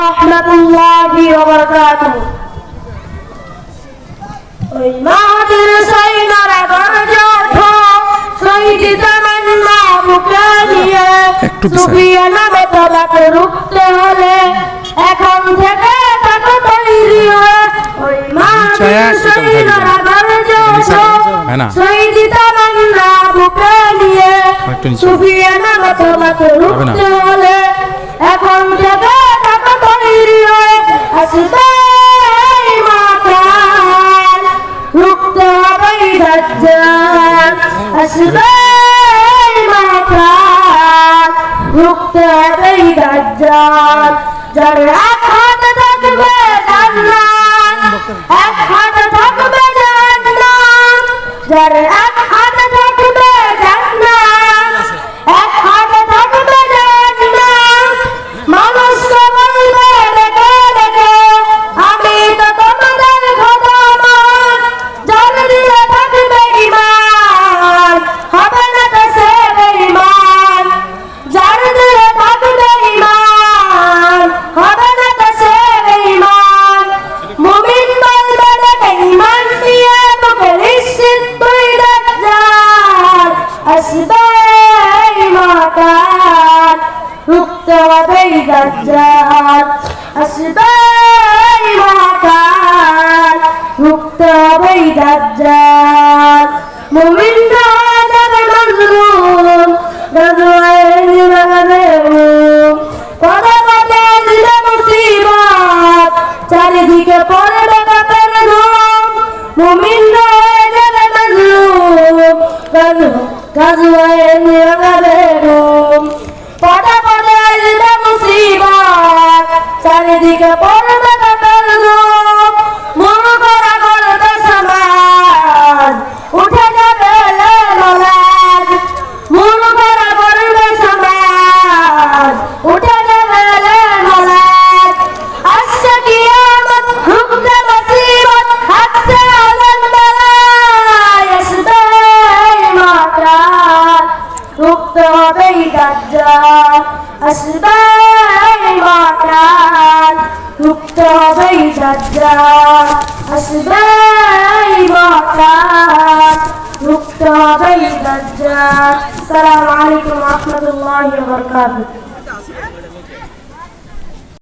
রাহমাতুল্লাহি ওয়া বারাকাতুহু। ওই মাটির সৈন্যরা গর্জে ওঠো, শহীদ তামান্না বুকে নিয়ে, সুফিয়া নামে তোমাকে রুখতে হলে এখন থেকে থাকো তৈরি হয়ে। ওই মাটির সৈন্যরা গর্জে ওঠো, শহীদ তামান্না বুকে নিয়ে, সুফিয়া নামে তোমাকে রুখতে হলে এখন থেকে থাকো তৈরি হয়ে। আসবে মাতাল, রুখতে হবে দাজ্জাল। আসবে মাতাল, রুখতে হবে দাজ্জাল। যার এক হাতে থাকবে জান্নাত, এক হাতে থাকবে জান্নাত। যার এক হাতে থাকবে জান্নাত, এক হাতে থাকবে জান্নাত। মানুষকে বলবে ডেকে ডেকে, আমি তো তোমাদের খোদামান। যার দিলে থাকবে ঈমান, হবে না দেশে বেঈমান। যার দিলে থাকবে ঈমান, হবে না দেশে বেঈমান। মুমিন বলবে ডেকে ঈমান দিয়ে, বুকে নিশ্চিত তুই দাজ্জাল। আসবে মাতাল, রুখতে হবে দাজ্জাল। আসবে মাতাল, রুখতে হবে দাজ্জাল। মুমিনরা যাবে মাজলুম, গাজওয়ায়ে নিভাবে ঘুম। পদে পদে দিলে মুসিবত, চারিদিকে পড়বে পাপের ধুম। মুমিনরা যাবে মাজলুম, গাজওয়ায়ে নিভাবে ঘুম। পদে পদে দিলে মুসিবত, চারিদিকে পড়বে পাপের ধুম। মূর্খরা করবে সমাজ, উঠে যাবে লেলোলাজ। মূর্খরা করবে সমাজ, উঠে যাবে লেলোলাজ। আসছে কিয়ামত, রুখবে মুসিবত, হাসছে আযাব বালায়। আসবে মাতাল, রুখতে হবে দাজ্জাল। আসবে মাতাল, রুখতে হবে দাজ্জাল। আসবে মাতাল, রুখতে হবে দাজ্জাল। আসসালামু আলাইকুম ওয়া রাহমাতুল্লাহি ওয়া বারাকাতুহু।